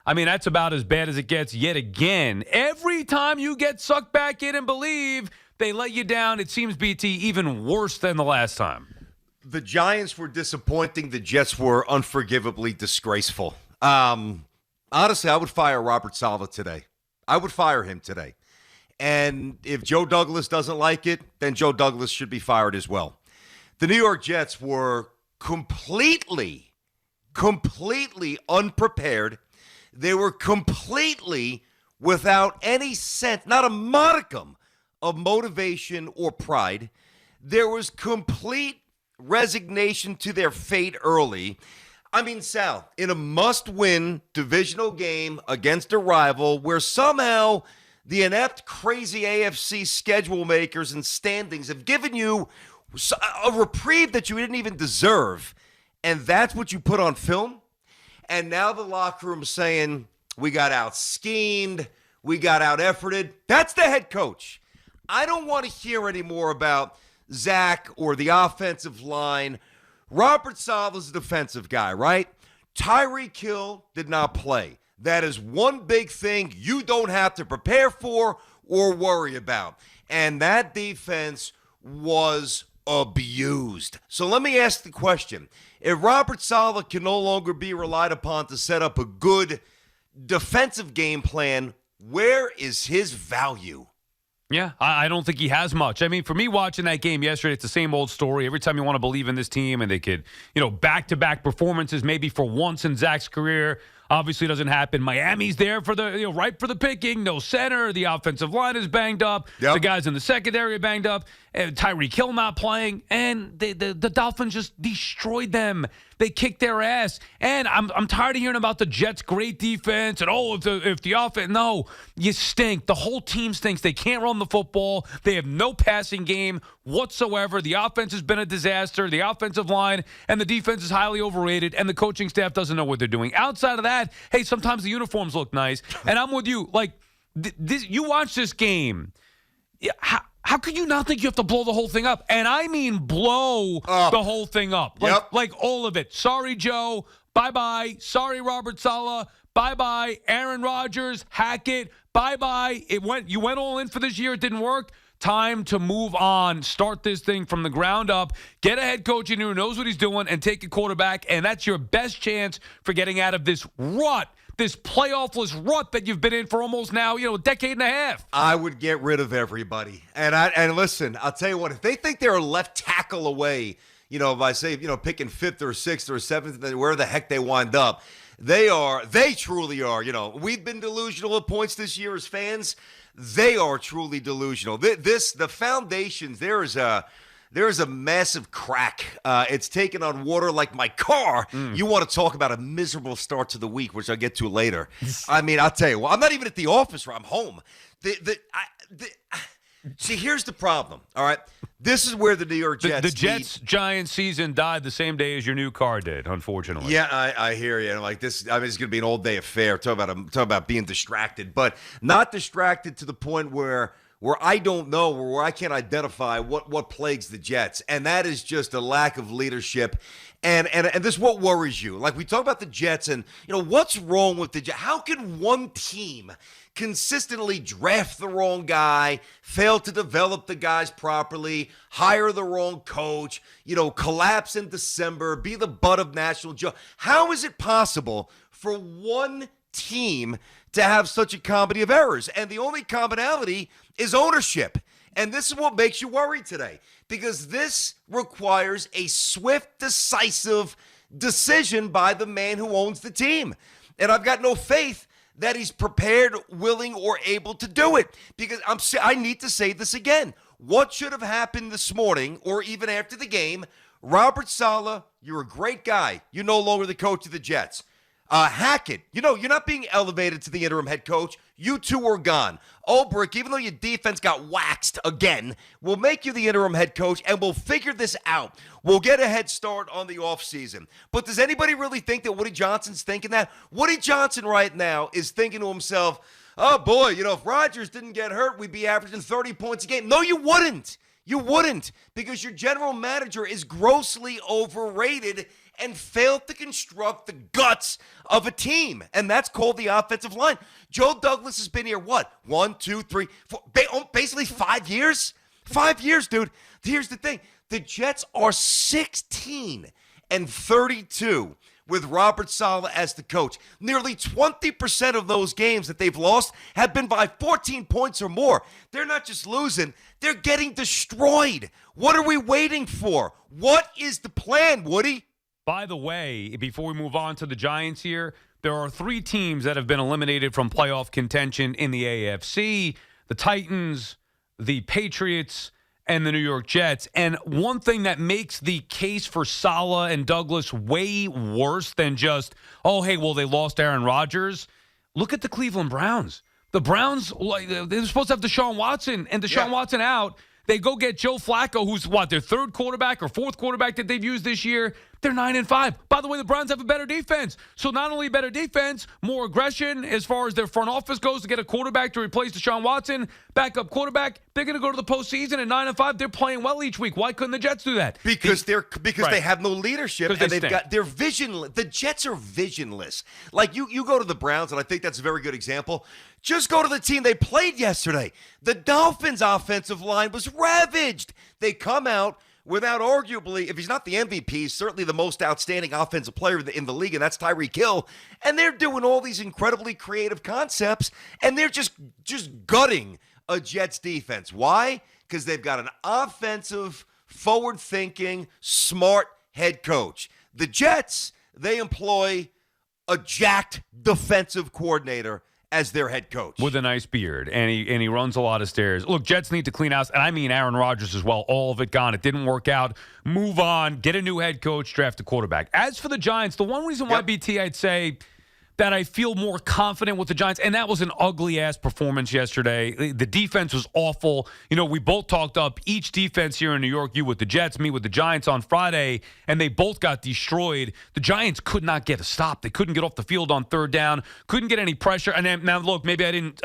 I mean, that's about as bad as it gets yet again. Every time you get sucked back in and believe, they let you down. It seems, BT, even worse than the last time. The Giants were disappointing. The Jets were unforgivably disgraceful. Honestly, I would fire Robert Saleh today. I would fire him today. And if Joe Douglas doesn't like it, then Joe Douglas should be fired as well. The New York Jets were completely unprepared. They were completely without any sense, not a modicum of motivation or pride. There was complete resignation to their fate early. I mean, Sal, in a must-win divisional game against a rival where somehow the inept, crazy AFC schedule makers and standings have given you a reprieve that you didn't even deserve, and that's what you put on film? And now the locker room saying, we got out-schemed, we got out-efforted. That's the head coach. I don't want to hear any more about Zach or the offensive line. Robert Saleh is a defensive guy, right? Tyreek Hill did not play. That is one big thing you don't have to prepare for or worry about. And that defense was abused. So let me ask the question. If Robert Saleh can no longer be relied upon to set up a good defensive game plan, where is his value? Yeah, I don't think he has much. I mean, for me watching that game yesterday, it's the same old story. Every time you want to believe in this team and they could, back-to-back performances maybe for once in Zach's career, obviously doesn't happen. Miami's there for the, ripe for the picking. No center. The offensive line is banged up. Yep. The guys in the secondary are banged up. Tyreek Hill not playing. And the Dolphins just destroyed them. They kicked their ass. And I'm tired of hearing about the Jets' great defense and, if the offense. No, you stink. The whole team stinks. They can't run the football. They have no passing game whatsoever. The offense has been a disaster. The offensive line and the defense is highly overrated. And the coaching staff doesn't know what they're doing. Outside of that, hey, sometimes the uniforms look nice. And I'm with you. Like, you watch this game. How could you not think you have to blow the whole thing up? And I mean blow the whole thing up. Like all of it. Sorry, Joe. Bye-bye. Sorry, Robert Saleh. Bye-bye. Aaron Rodgers. Hackett. Bye-bye. You went all in for this year. It didn't work. Time to move on. Start this thing from the ground up. Get a head coach in who knows what he's doing and take a quarterback. And that's your best chance for getting out of this rut, this playoffless rut that you've been in for almost now, a decade and a half. I would get rid of everybody. And listen, I'll tell you what, if they think they're a left tackle away, if I say, picking 5th or 6th or 7th, where the heck they wind up, they truly are. We've been delusional at points this year as fans. They are truly delusional. The foundations, there is a massive crack. It's taken on water like my car. You want to talk about a miserable start to the week, which I'll get to later. I mean, I'll tell you, I'm not even at the office where I'm home. See, here's the problem, all right? This is where the New York Jets The Jets-Giants season died the same day as your new car did, unfortunately. Yeah, I hear you. Like this, it's going to be an all-day affair. Talk about being distracted, but not distracted to the point where I don't know or where I can't identify what plagues the Jets, and that is just a lack of leadership. And this is what worries you. Like we talk about the Jets and, what's wrong with the Jets? How can one team consistently draft the wrong guy, fail to develop the guys properly, hire the wrong coach, collapse in December, be the butt of national joke? How is it possible for one team to have such a comedy of errors? And the only commonality is ownership. And this is what makes you worry today, because this requires a swift, decisive decision by the man who owns the team. And I've got no faith that he's prepared, willing, or able to do it, because I need to say this again. What should have happened this morning or even after the game? Robert Saleh, you're a great guy. You're no longer the coach of the Jets. Hackett, you're not being elevated to the interim head coach. You two are gone. Ulbrich, even though your defense got waxed again, we'll make you the interim head coach, and we'll figure this out. We'll get a head start on the offseason. But does anybody really think that Woody Johnson's thinking that? Woody Johnson right now is thinking to himself, oh, boy, if Rodgers didn't get hurt, we'd be averaging 30 points a game. No, you wouldn't. You wouldn't, because your general manager is grossly overrated, and failed to construct the guts of a team. And that's called the offensive line. Joe Douglas has been here, what, 1, 2, 3, 4, basically 5 years? 5 years, dude. Here's the thing. The Jets are 16-32 with Robert Saleh as the coach. Nearly 20% of those games that they've lost have been by 14 points or more. They're not just losing, they're getting destroyed. What are we waiting for? What is the plan, Woody? By the way, before we move on to the Giants here, there are 3 teams that have been eliminated from playoff contention in the AFC: the Titans, the Patriots, and the New York Jets. And one thing that makes the case for Saleh and Douglas way worse than just, oh, hey, well, they lost Aaron Rodgers. Look at the Cleveland Browns. The Browns, they're supposed to have Deshaun Watson, and Deshaun Watson out. They go get Joe Flacco, who's, their 3rd quarterback or 4th quarterback that they've used this year. They're 9-5. By the way, the Browns have a better defense. So not only better defense, more aggression as far as their front office goes to get a quarterback to replace Deshaun Watson, backup quarterback. They're going to go to the postseason at 9-5. They're playing well each week. Why couldn't the Jets do that? Because they have no leadership, and they're visionless. The Jets are visionless. Like you go to the Browns, and I think that's a very good example. Just go to the team they played yesterday. The Dolphins' offensive line was ravaged. They come out without arguably, if he's not the MVP, he's certainly the most outstanding offensive player in the league, and that's Tyreek Hill. And they're doing all these incredibly creative concepts, and they're just gutting a Jets defense. Why? Because they've got an offensive, forward-thinking, smart head coach. The Jets, they employ a jacked defensive coordinator as their head coach. With a nice beard, and he runs a lot of stairs. Look, Jets need to clean house, and I mean Aaron Rodgers as well. All of it gone. It didn't work out. Move on. Get a new head coach. Draft a quarterback. As for the Giants, the one reason why, BT, I'd say that I feel more confident with the Giants, and that was an ugly-ass performance yesterday. The defense was awful. You know, we both talked up each defense here in New York, you with the Jets, me with the Giants on Friday, and they both got destroyed. The Giants could not get a stop. They couldn't get off the field on 3rd down, couldn't get any pressure. And then, now, look, maybe I didn't,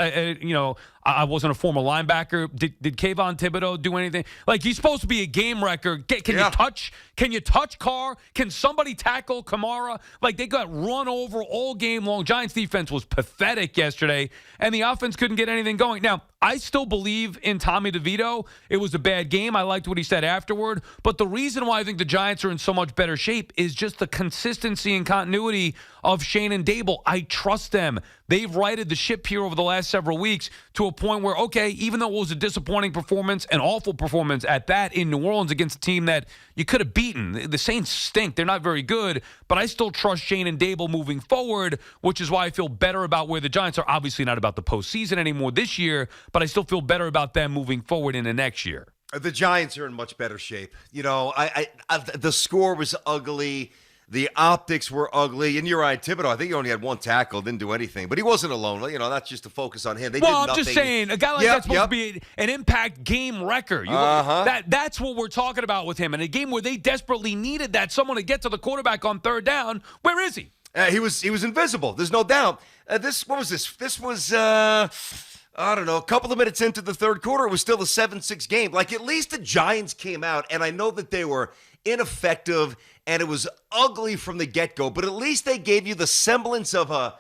I wasn't a former linebacker. Did Kayvon Thibodeau do anything? Like, he's supposed to be a game wrecker. Can you touch? Can you touch Carr? Can somebody tackle Kamara? Like, they got run over all game long. Giants defense was pathetic yesterday, and the offense couldn't get anything going. Now, I still believe in Tommy DeVito. It was a bad game. I liked what he said afterward. But the reason why I think the Giants are in so much better shape is just the consistency and continuity of Shane and Dable. I trust them. They've righted the ship here over the last several weeks to a point where, okay, even though it was a disappointing performance, an awful performance at that in New Orleans against a team that you could have beaten. The Saints stink. They're not very good. But I still trust Shane and Dable moving forward, which is why I feel better about where the Giants are. Obviously not about the postseason anymore this year, but I still feel better about them moving forward into next year. The Giants are in much better shape. You know, the score was ugly. The optics were ugly. And you're right, Thibodeau, I think he only had 1 tackle, didn't do anything. But he wasn't alone. You know, that's just to focus on him. They did nothing. I'm just saying, a guy like that's supposed to be an impact game wrecker. That's what we're talking about with him. In a game where they desperately needed someone to get to the quarterback on 3rd down, where is he? He was invisible. There's no doubt. What was this? This was, I don't know, a couple of minutes into the 3rd quarter. It was still a 7-6 game. Like, at least the Giants came out, and I know that they were ineffective and it was ugly from the get-go, but at least they gave you the semblance of a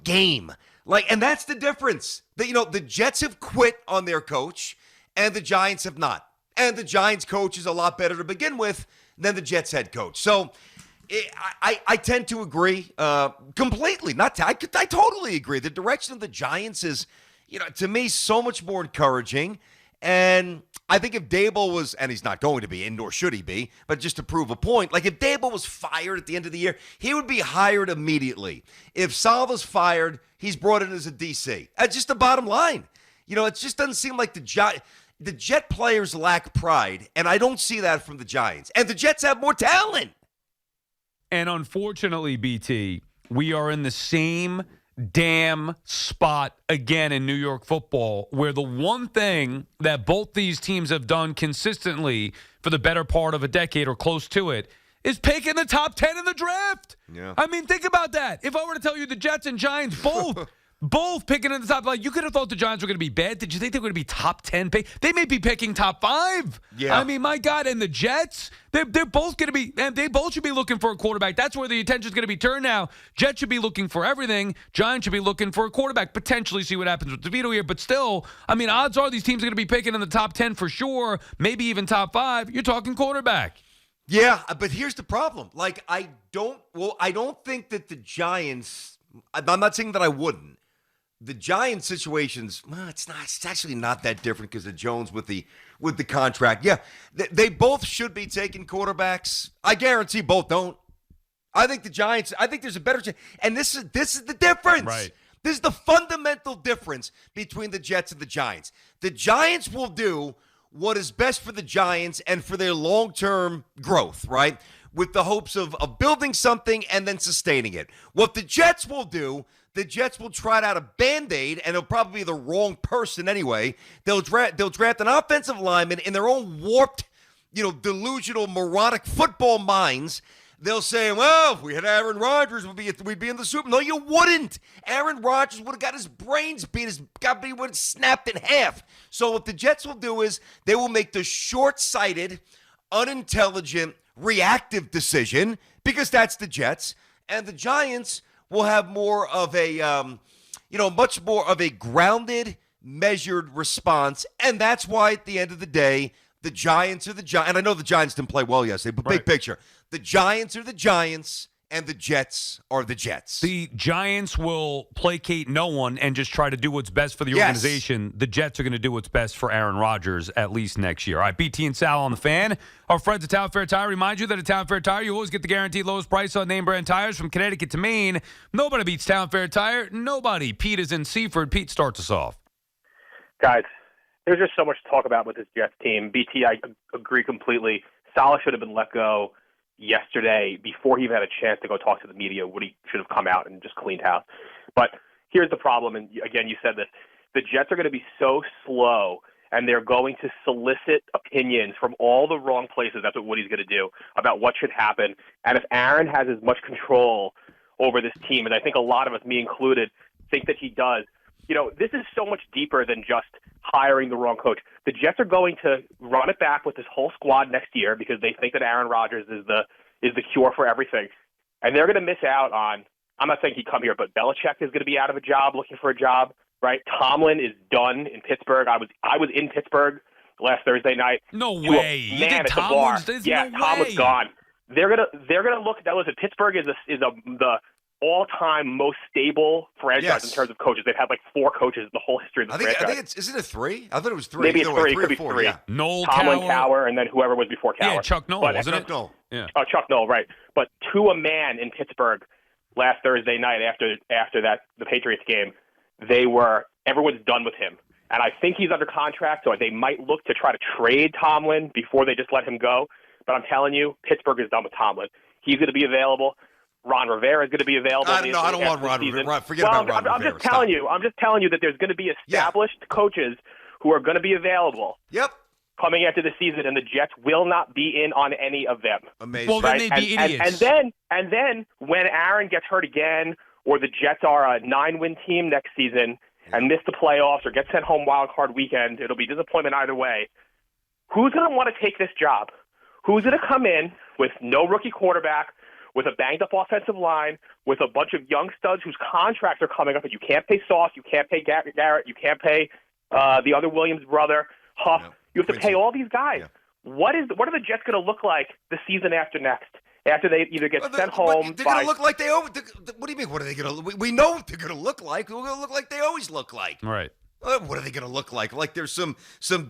game. Like, and that's the difference. The Jets have quit on their coach, and the Giants have not. And the Giants coach is a lot better to begin with than the Jets head coach. So I tend to agree completely. I totally agree. The direction of the Giants is, to me, so much more encouraging. And I think if Dable was, and he's not going to be, and nor should he be, but just to prove a point, like if Dable was fired at the end of the year, he would be hired immediately. If Saleh was fired, he's brought in as a DC. That's just the bottom line. It just doesn't seem like the Jet players lack pride, and I don't see that from the Giants. And the Jets have more talent. And unfortunately, BT, we are in the same damn spot again in New York football, where the one thing that both these teams have done consistently for the better part of a decade or close to it is picking the top 10 in the draft. Yeah. I mean, think about that. If I were to tell you the Jets and Giants both Both picking in the top. Like, you could have thought the Giants were going to be bad. Did you think they were going to be top 10 pick? They may be picking top 5. Yeah. I mean, my God. And the Jets, they're both going to be, and they both should be looking for a quarterback. That's where the attention is going to be turned now. Jets should be looking for everything. Giants should be looking for a quarterback. Potentially see what happens with DeVito here. But still, I mean, odds are these teams are going to be picking in the top 10 for sure. Maybe even top 5. You're talking quarterback. Yeah, but here's the problem. Like, I don't think that the Giants, I'm not saying that I wouldn't. The Giants situations, well, it's actually not that different because of Jones with the contract. Yeah, they both should be taking quarterbacks. I guarantee both don't. I think the Giants, I think there's a better chance. And this is the difference. Right. This is the fundamental difference between the Jets and the Giants. The Giants will do what is best for the Giants and for their long-term growth, right? With the hopes of building something and then sustaining it. What the Jets will do, the Jets will try out a Band-Aid, and it'll probably be the wrong person anyway. They'll draft an offensive lineman in their own warped, delusional, moronic football minds. They'll say, well, if we had Aaron Rodgers, we'd be in the Super Bowl. No, you wouldn't. Aaron Rodgers would have got his brains beat. His body would have snapped in half. So what the Jets will do is they will make the short-sighted, unintelligent, reactive decision, because that's the Jets. And the Giants will have more of a, much more of a grounded, measured response. And that's why at the end of the day, the Giants are the Giants. And I know the Giants didn't play well yesterday, but big picture. The Giants are the Giants, and the Jets are the Jets. The Giants will placate no one and just try to do what's best for the organization. The Jets are going to do what's best for Aaron Rodgers at least next year. All right, BT and Sal on the Fan. Our friends at Town Fair Tire remind you that at Town Fair Tire, you always get the guaranteed lowest price on name brand tires from Connecticut to Maine. Nobody beats Town Fair Tire. Nobody. Pete is in Seaford. Pete, starts us off. Guys, there's just so much to talk about with this Jets team. BT, I agree completely. Saleh should have been let go yesterday before he even had a chance to go talk to the media. Woody should have come out and just cleaned house. But here's the problem, and again, you said this. The Jets are going to be so slow, and they're going to solicit opinions from all the wrong places. That's what Woody's going to do about what should happen. And if Aaron has as much control over this team, and I think a lot of us, me included, think that he does, this is so much deeper than just hiring the wrong coach. The Jets are going to run it back with this whole squad next year because they think that Aaron Rodgers is the cure for everything. And they're going to miss out on, I'm not saying he'd come here, but Belichick is going to be out of a job, looking for a job, right? Tomlin is done in Pittsburgh. I was in Pittsburgh last Thursday night. No way. Man at the bar. Yeah, Tomlin's gone. They're gonna look. That was Pittsburgh is the all-time most stable franchise in terms of coaches. They've had like 4 coaches in the whole history of the franchise. I think is it a 3? I thought it was 3. Maybe it's 3. It could be 4, 3. Yeah. Noel Tomlin, Cowher, and then whoever was before Cowher. Yeah, Chuck Noll, wasn't it? Chuck Noll. Yeah. Oh, Chuck Noll, right. But to a man in Pittsburgh last Thursday night after that the Patriots game, everyone's done with him. And I think he's under contract, so they might look to try to trade Tomlin before they just let him go. But I'm telling you, Pittsburgh is done with Tomlin. He's going to be available. Ron Rivera is going to be available. I don't want Ron Rivera. Forget about Ron Rivera. I'm just telling you that there's going to be established coaches who are going to be available. Yep. Coming after the season, and the Jets will not be in on any of them. Amazing. Well, then they'd be idiots. And then when Aaron gets hurt again, or the Jets are a 9-win team next season and miss the playoffs or get sent home wild card weekend, it'll be disappointment either way. Who's going to want to take this job? Who's going to come in with no rookie quarterback, with a banged-up offensive line, with a bunch of young studs whose contracts are coming up, and you can't pay Sauce, you can't pay Garrett, you can't pay the other Williams brother, Huff. Yeah. You have to pay all these guys. Yeah. What are the Jets going to look like the season after next? After they either get sent home they're going to look like they always. What do you mean? What are they going to? We know what they're going to look like. They're going to look like they always look like. Right. What are they going to look like? Like there's some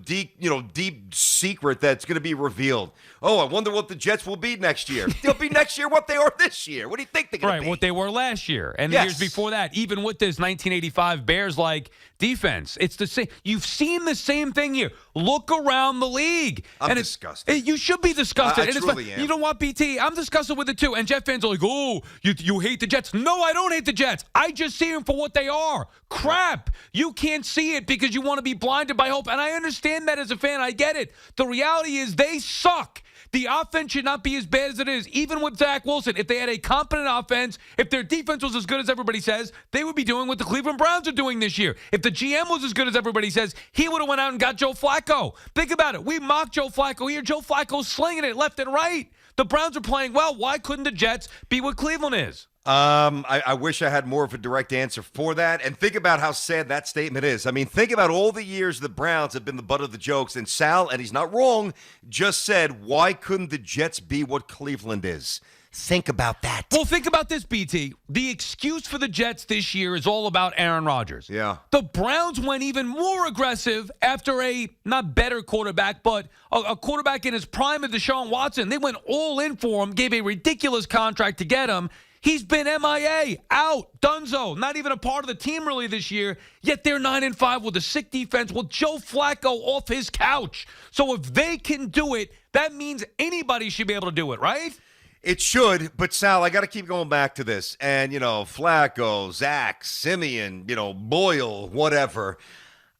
deep secret that's going to be revealed. Oh, I wonder what the Jets will be next year. They'll be next year what they are this year. What do you think they're going to be? Right, what they were last year and the years before that. Even with this 1985 Bears-like defense, it's the same. You've seen the same thing here. Look around the league. I'm disgusted. You should be disgusted. I truly am. You don't want BT. I'm disgusted with it too. And Jet fans are like, oh, you hate the Jets. No, I don't hate the Jets. I just see them for what they are. Crap. You can't see it because you want to be blinded by hope. And I understand that as a fan. I get it. The reality is they suck. The offense should not be as bad as it is, even with Zach Wilson. If they had a competent offense, if their defense was as good as everybody says, they would be doing what the Cleveland Browns are doing this year. If the GM was as good as everybody says, he would have went out and got Joe Flacco. Think about it. We mock Joe Flacco here. Joe Flacco's slinging it left and right. The Browns are playing well. Why couldn't the Jets be what Cleveland is? I wish I had more of a direct answer for that. And think about how sad that statement is. I mean, think about all the years the Browns have been the butt of the jokes. And Sal, and he's not wrong, just said, why couldn't the Jets be what Cleveland is? Think about that. Well, think about this, BT. The excuse for the Jets this year is all about Aaron Rodgers. Yeah. The Browns went even more aggressive after a not better quarterback, but a quarterback in his prime of Deshaun Watson. They went all in for him, gave a ridiculous contract to get him. He's been MIA, out, dunzo, not even a part of the team really this year, yet they're 9-5 with a sick defense with Joe Flacco off his couch. So if they can do it, that means anybody should be able to do it, right? It should, but Sal, I got to keep going back to this. And, Flacco, Zach, Simeon, Boyle, whatever.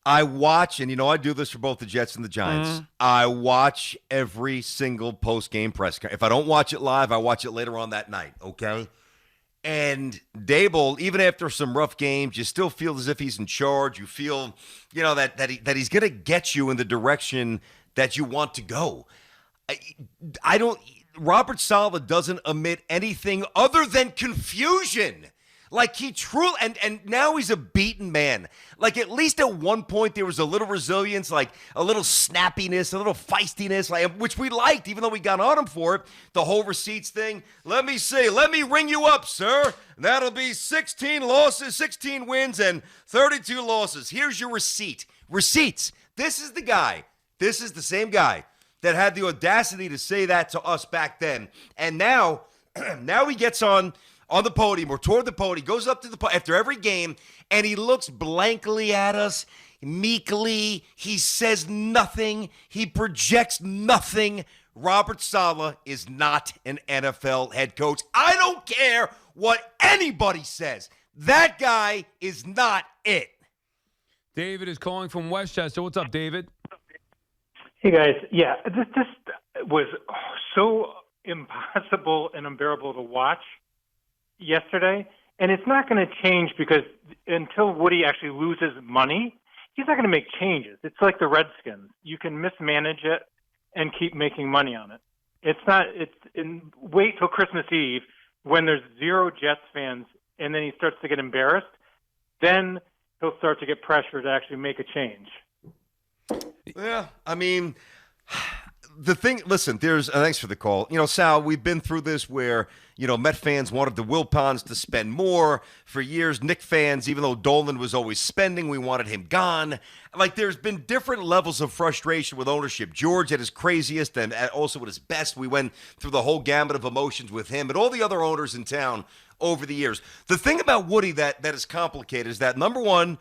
I watch, and I do this for both the Jets and the Giants. I watch every single post-game press conference. If I don't watch it live, I watch it later on that night, okay? And Dable, even after some rough games, you still feel as if he's in charge. You feel, that he's going to get you in the direction that you want to go. Robert Saleh doesn't emit anything other than confusion. Like he truly, and now he's a beaten man. Like at least at one point there was a little resilience, like a little snappiness, a little feistiness, which we liked, even though we got on him for it. The whole receipts thing. Let me ring you up, sir. That'll be 16 losses, 16 wins, and 32 losses. Here's your receipt. Receipts. This is the guy. This is the same guy that had the audacity to say that to us back then. And now he gets on the podium or toward the podium, goes up to the after every game, and he looks blankly at us, meekly. He says nothing. He projects nothing. Robert Saleh is not an NFL head coach. I don't care what anybody says. That guy is not it. David is calling from Westchester. What's up, David? Hey, guys. Yeah, this was so impossible and unbearable to watch yesterday, and it's not going to change because until Woody actually loses money, he's not going to make changes. It's like the Redskins. You can mismanage it and keep making money on it. Wait till Christmas Eve when there's 0 Jets fans, and then he starts to get embarrassed. Then he'll start to get pressure to actually make a change. Yeah, I mean, the thing, listen, thanks for the call. Sal, we've been through this where, Met fans wanted the Wilpons to spend more. For years, Knick fans, even though Dolan was always spending, we wanted him gone. Like, there's been different levels of frustration with ownership. George at his craziest and also at his best. We went through the whole gamut of emotions with him and all the other owners in town over the years. The thing about Woody that is complicated is that, number one,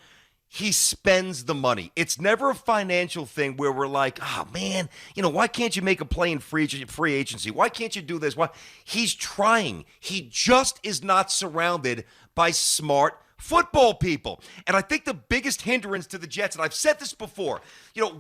he spends the money. It's never a financial thing where we're like, oh, man, why can't you make a play in free agency? Why can't you do this? Why? He's trying. He just is not surrounded by smart football people. And I think the biggest hindrance to the Jets, and I've said this before,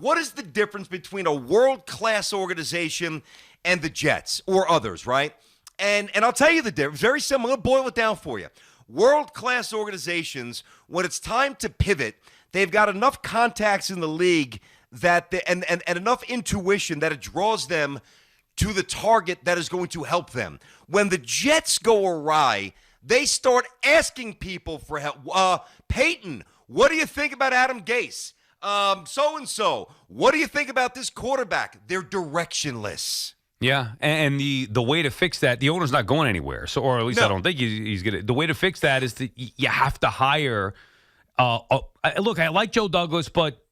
what is the difference between a world-class organization and the Jets or others, right? And I'll tell you the difference. Very simple. I'm going to boil it down for you. World-class organizations, when it's time to pivot, they've got enough contacts in the league that and enough intuition that it draws them to the target that is going to help them. When the Jets go awry, they start asking people for help. Peyton, what do you think about Adam Gase? So-and-so, what do you think about this quarterback? They're directionless. Yeah, and the way to fix that, the owner's not going anywhere. So, or at least I don't think he's going to. The way to fix that is that you have to hire. Look, I like Joe Douglas, but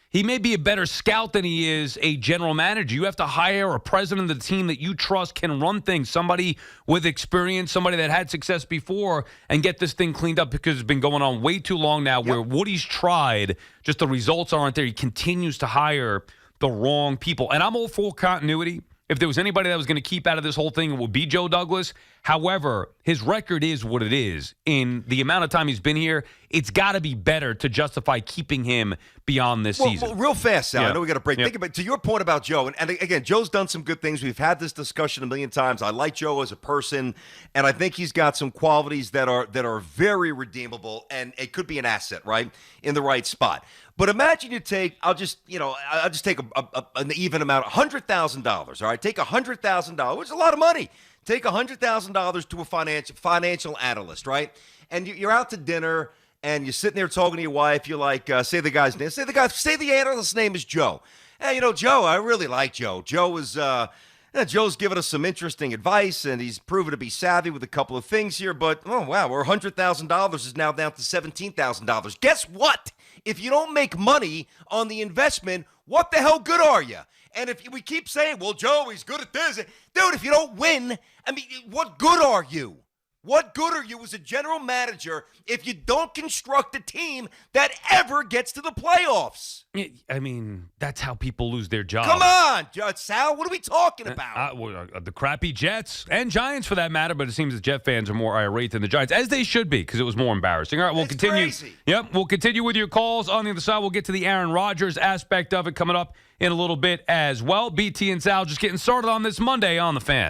he may be a better scout than he is a general manager. You have to hire a president of the team that you trust can run things, somebody with experience, somebody that had success before, and get this thing cleaned up because it's been going on way too long now. Where Woody's tried, just the results aren't there. He continues to hire the wrong people. And I'm all for continuity. If there was anybody that was going to keep out of this whole thing, it would be Joe Douglas. However, his record is what it is. In the amount of time he's been here, it's got to be better to justify keeping him beyond this season. Well, real fast, Sal. Yeah. I know we got to break. Yep. Think about to your point about Joe, and again, Joe's done some good things. We've had this discussion a million times. I like Joe as a person, and I think he's got some qualities that are very redeemable, and it could be an asset, right, in the right spot. But imagine you take, I'll just take an even amount, $100,000. All right, take $100,000, which is a lot of money. Take $100,000 to a financial analyst, right? And you're out to dinner, and you're sitting there talking to your wife. You're like, say the guy's name. Say the analyst's name is Joe. Hey, Joe, I really like Joe. Joe's given us some interesting advice, and he's proven to be savvy with a couple of things here. But, oh, wow, our $100,000 is now down to $17,000. Guess what? If you don't make money on the investment, what the hell good are you? And if we keep saying, well, Joe, he's good at this. Dude, if you don't win, I mean, what good are you? What good are you as a general manager if you don't construct a team that ever gets to the playoffs? I mean, that's how people lose their jobs. Come on, Sal. What are we talking about? The crappy Jets and Giants, for that matter, but it seems the Jet fans are more irate than the Giants, as they should be, because it was more embarrassing. All right, we'll continue. Crazy. Yep, we'll continue with your calls. On the other side, we'll get to the Aaron Rodgers aspect of it coming up in a little bit as well. BT and Sal just getting started on this Monday on The Fan.